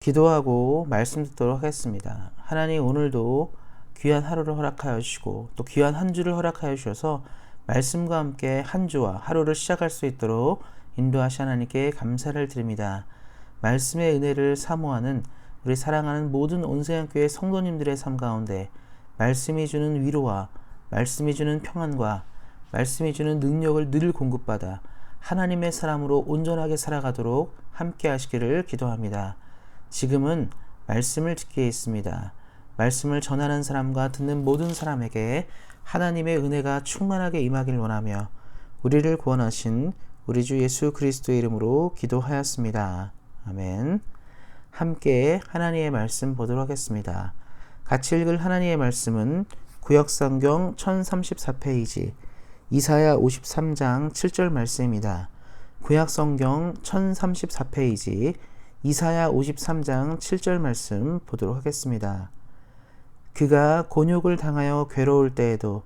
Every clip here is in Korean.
기도하고 말씀 듣도록 하겠습니다. 하나님, 오늘도 귀한 하루를 허락하여 주시고 또 귀한 한 주를 허락하여 주셔서 말씀과 함께 한 주와 하루를 시작할 수 있도록 인도하시 하나님께 감사를 드립니다. 말씀의 은혜를 사모하는 우리 사랑하는 모든 온세상교회 성도님들의 삶 가운데 말씀이 주는 위로와 말씀이 주는 평안과 말씀이 주는 능력을 늘 공급받아 하나님의 사람으로 온전하게 살아가도록 함께 하시기를 기도합니다. 지금은 말씀을 듣기에 있습니다. 말씀을 전하는 사람과 듣는 모든 사람에게 하나님의 은혜가 충만하게 임하길 원하며 우리를 구원하신 우리 주 예수 그리스도의 이름으로 기도하였습니다. 아멘. 함께 하나님의 말씀 보도록 하겠습니다. 같이 읽을 하나님의 말씀은 구역성경 1034페이지 이사야 53장 7절 말씀입니다. 구역성경 1034페이지 이사야 53장 7절 말씀 보도록 하겠습니다. 그가 곤욕을 당하여 괴로울 때에도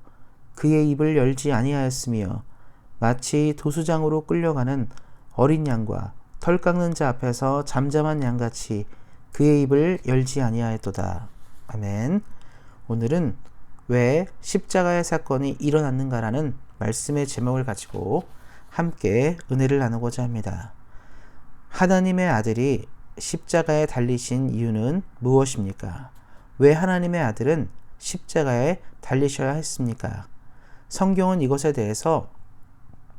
그의 입을 열지 아니하였으며 마치 도수장으로 끌려가는 어린 양과 털 깎는 자 앞에서 잠잠한 양같이 그의 입을 열지 아니하였도다. 아멘. 오늘은 왜 십자가의 사건이 일어났는가라는 말씀의 제목을 가지고 함께 은혜를 나누고자 합니다. 하나님의 아들이 십자가에 달리신 이유는 무엇입니까? 왜 하나님의 아들은 십자가에 달리셔야 했습니까? 성경은 이것에 대해서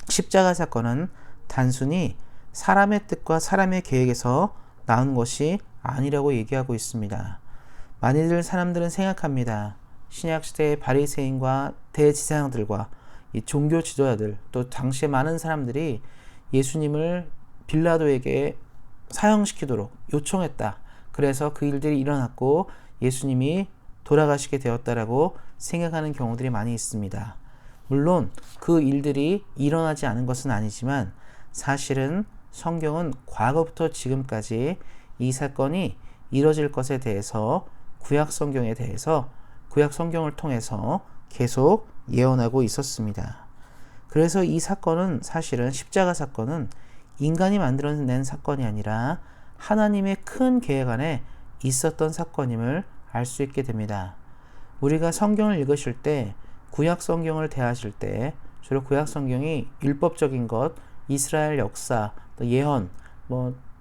십자가 사건은 단순히 사람의 뜻과 사람의 계획에서 나온 것이 아니라고 얘기하고 있습니다. 많이들 사람들은 생각합니다. 신약시대의 바리새인과 대지사장들과 이 종교 지도자들, 또 당시에 많은 사람들이 예수님을 빌라도에게 사형시키도록 요청했다. 그래서 그 일들이 일어났고 예수님이 돌아가시게 되었다라고 생각하는 경우들이 많이 있습니다. 물론 그 일들이 일어나지 않은 것은 아니지만 사실은 성경은 과거부터 지금까지 이 사건이 이뤄질 것에 대해서 구약 성경을 통해서 계속 예언하고 있었습니다. 그래서 이 사건은 사실은 십자가 사건은 인간이 만들어낸 사건이 아니라 하나님의 큰 계획 안에 있었던 사건임을 알 수 있게 됩니다. 우리가 성경을 읽으실 때 구약 성경을 대하실 때 주로 구약 성경이 율법적인 것, 이스라엘 역사, 또 예언,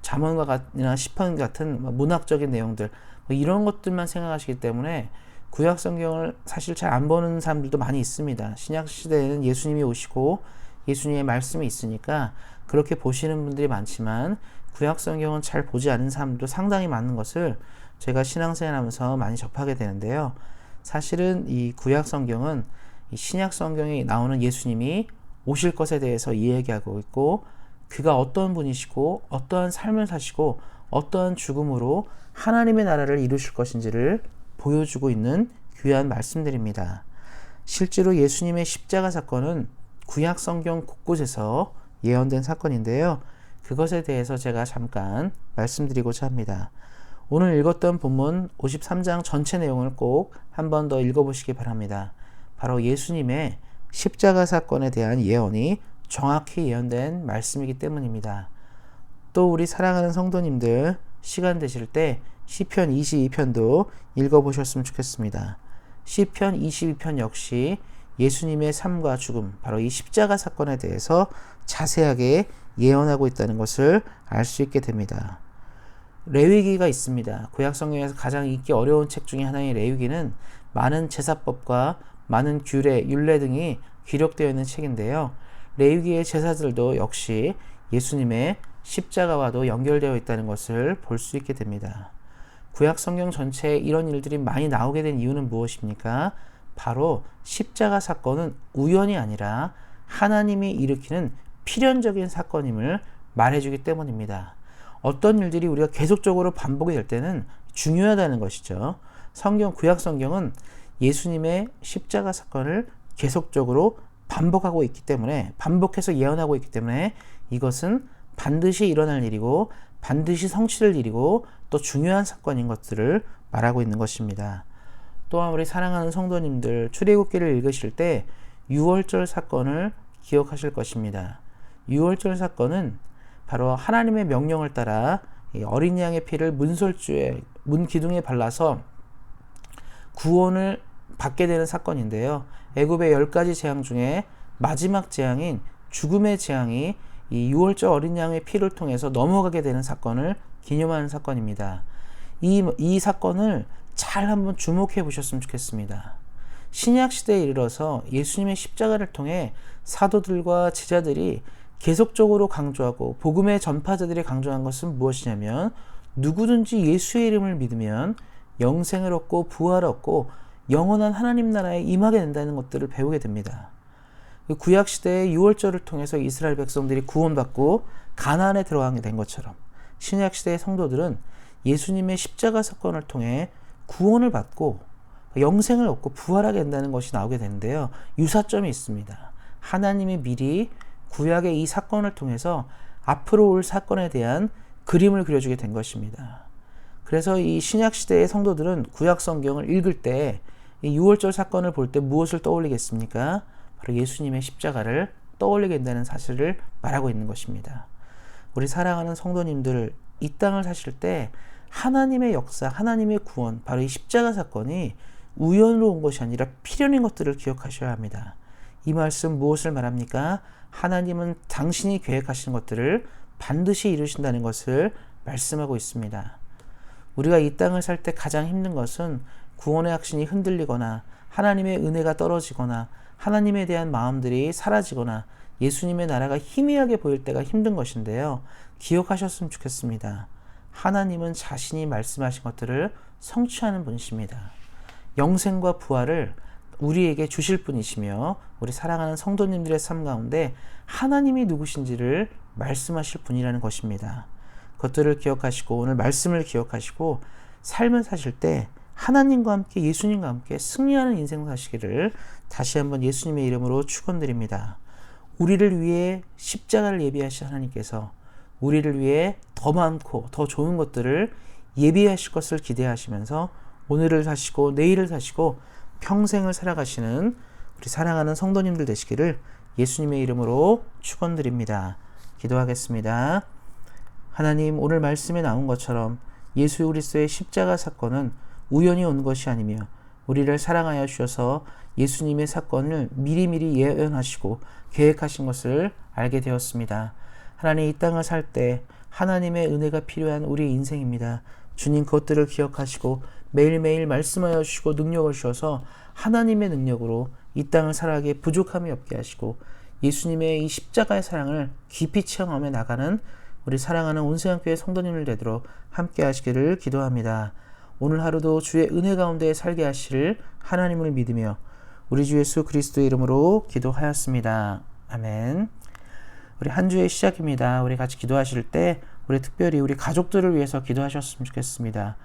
잠언과 시편 같은 문학적인 내용들 이런 것들만 생각하시기 때문에 구약 성경을 사실 잘 안 보는 사람들도 많이 있습니다. 신약 시대에는 예수님이 오시고 예수님의 말씀이 있으니까 그렇게 보시는 분들이 많지만 구약 성경은 잘 보지 않는 사람들도 상당히 많은 것을 제가 신앙생활하면서 많이 접하게 되는데요. 사실은 이 구약 성경은 이 신약 성경에 나오는 예수님이 오실 것에 대해서 이야기하고 있고 그가 어떤 분이시고 어떠한 삶을 사시고 어떠한 죽음으로 하나님의 나라를 이루실 것인지를 보여주고 있는 귀한 말씀들입니다. 실제로 예수님의 십자가 사건은 구약 성경 곳곳에서 예언된 사건인데요. 그것에 대해서 제가 잠깐 말씀드리고자 합니다. 오늘 읽었던 본문 53장 전체 내용을 꼭 한 번 더 읽어보시기 바랍니다. 바로 예수님의 십자가 사건에 대한 예언이 정확히 예언된 말씀이기 때문입니다. 또 우리 사랑하는 성도님들 시간 되실 때 시편 22편도 읽어보셨으면 좋겠습니다. 시편 22편 역시 예수님의 삶과 죽음, 바로 이 십자가 사건에 대해서 자세하게 예언하고 있다는 것을 알 수 있게 됩니다. 레위기가 있습니다. 구약 성경에서 가장 읽기 어려운 책 중에 하나인 레위기는 많은 제사법과 많은 규례, 율례 등이 기록되어 있는 책인데요. 레위기의 제사들도 역시 예수님의 십자가와도 연결되어 있다는 것을 볼 수 있게 됩니다. 구약 성경 전체에 이런 일들이 많이 나오게 된 이유는 무엇입니까? 바로 십자가 사건은 우연이 아니라 하나님이 일으키는 필연적인 사건임을 말해주기 때문입니다. 어떤 일들이 우리가 계속적으로 반복이 될 때는 중요하다는 것이죠. 구약 성경은 예수님의 십자가 사건을 계속적으로 반복하고 있기 때문에, 반복해서 예언하고 있기 때문에 이것은 반드시 일어날 일이고 반드시 성취될 일이고 또 중요한 사건인 것들을 말하고 있는 것입니다. 또한 우리 사랑하는 성도님들 출애굽기를 읽으실 때 유월절 사건을 기억하실 것입니다. 유월절 사건은 바로 하나님의 명령을 따라 이 어린 양의 피를 문설주에 문 기둥에 발라서 구원을 받게 되는 사건인데요. 애굽의 10가지 재앙 중에 마지막 재앙인 죽음의 재앙이 이 6월절 어린 양의 피를 통해서 넘어가게 되는 사건을 기념하는 사건입니다. 이 사건을 잘 한번 주목해 보셨으면 좋겠습니다. 신약 시대에 이르러서 예수님의 십자가를 통해 사도들과 제자들이 계속적으로 강조하고 복음의 전파자들이 강조한 것은 무엇이냐면 누구든지 예수의 이름을 믿으면 영생을 얻고 부활을 얻고 영원한 하나님 나라에 임하게 된다는 것들을 배우게 됩니다. 구약 시대의 6월절을 통해서 이스라엘 백성들이 구원받고 가나안에 들어가게 된 것처럼 신약 시대의 성도들은 예수님의 십자가 사건을 통해 구원을 받고 영생을 얻고 부활하게 된다는 것이 나오게 되는데요. 유사점이 있습니다. 하나님이 미리 구약의 이 사건을 통해서 앞으로 올 사건에 대한 그림을 그려주게 된 것입니다. 그래서 이 신약 시대의 성도들은 구약 성경을 읽을 때 이 6월절 사건을 볼 때 무엇을 떠올리겠습니까? 바로 예수님의 십자가를 떠올리게 된다는 사실을 말하고 있는 것입니다. 우리 사랑하는 성도님들, 이 땅을 사실 때 하나님의 역사, 하나님의 구원, 바로 이 십자가 사건이 우연으로 온 것이 아니라 필연인 것들을 기억하셔야 합니다. 이 말씀 무엇을 말합니까? 하나님은 당신이 계획하신 것들을 반드시 이루신다는 것을 말씀하고 있습니다. 우리가 이 땅을 살 때 가장 힘든 것은 구원의 확신이 흔들리거나 하나님의 은혜가 떨어지거나 하나님에 대한 마음들이 사라지거나 예수님의 나라가 희미하게 보일 때가 힘든 것인데요. 기억하셨으면 좋겠습니다. 하나님은 자신이 말씀하신 것들을 성취하는 분이십니다. 영생과 부활을 우리에게 주실 분이시며 우리 사랑하는 성도님들의 삶 가운데 하나님이 누구신지를 말씀하실 분이라는 것입니다. 그것들을 기억하시고 오늘 말씀을 기억하시고 삶을 사실 때 하나님과 함께 예수님과 함께 승리하는 인생 사시기를 다시 한번 예수님의 이름으로 축원드립니다. 우리를 위해 십자가를 예비하신 하나님께서 우리를 위해 더 많고 더 좋은 것들을 예비하실 것을 기대하시면서 오늘을 사시고 내일을 사시고 평생을 살아가시는 우리 사랑하는 성도님들 되시기를 예수님의 이름으로 축원드립니다. 기도하겠습니다. 하나님, 오늘 말씀에 나온 것처럼 예수 그리스도의 십자가 사건은 우연히 온 것이 아니며 우리를 사랑하여 주셔서 예수님의 사건을 미리미리 예언하시고 계획하신 것을 알게 되었습니다. 하나님, 이 땅을 살 때 하나님의 은혜가 필요한 우리의 인생입니다. 주님, 그것들을 기억하시고 매일매일 말씀하여 주시고 능력을 주셔서 하나님의 능력으로 이 땅을 살아가기에 부족함이 없게 하시고 예수님의 이 십자가의 사랑을 깊이 체험하며 나가는 우리 사랑하는 온세상교회 성도님을 되도록 함께 하시기를 기도합니다. 오늘 하루도 주의 은혜 가운데 살게 하시를 하나님을 믿으며 우리 주 예수 그리스도의 이름으로 기도하였습니다. 아멘. 우리 한 주의 시작입니다. 우리 같이 기도하실 때 우리 특별히 우리 가족들을 위해서 기도하셨으면 좋겠습니다.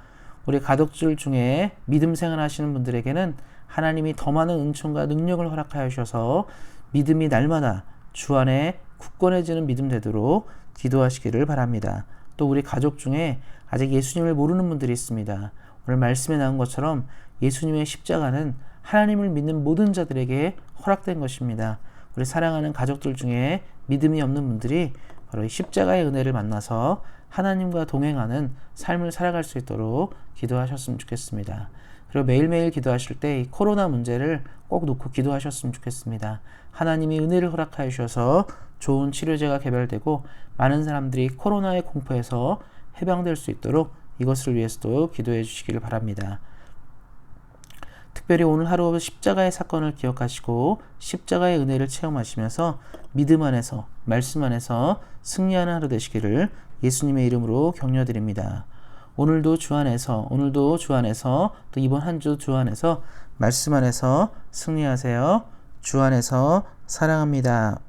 우리 가족들 중에 믿음 생활하시는 분들에게는 하나님이 더 많은 은총과 능력을 허락하여 주셔서 믿음이 날마다 주 안에 굳건해지는 믿음 되도록 기도하시기를 바랍니다. 또 우리 가족 중에 아직 예수님을 모르는 분들이 있습니다. 오늘 말씀에 나온 것처럼 예수님의 십자가는 하나님을 믿는 모든 자들에게 허락된 것입니다. 우리 사랑하는 가족들 중에 믿음이 없는 분들이 바로 이 십자가의 은혜를 만나서 하나님과 동행하는 삶을 살아갈 수 있도록 기도하셨으면 좋겠습니다. 그리고 매일매일 기도하실 때 이 코로나 문제를 꼭 놓고 기도하셨으면 좋겠습니다. 하나님이 은혜를 허락하여 주셔서 좋은 치료제가 개발되고 많은 사람들이 코로나의 공포에서 해방될 수 있도록 이것을 위해서도 기도해 주시기를 바랍니다. 특별히 오늘 하루 십자가의 사건을 기억하시고 십자가의 은혜를 체험하시면서 믿음 안에서 말씀 안에서 승리하는 하루 되시기를 예수님의 이름으로 격려드립니다. 오늘도 주 안에서 또 이번 한 주 주 안에서 말씀 안에서 승리하세요. 주 안에서 사랑합니다.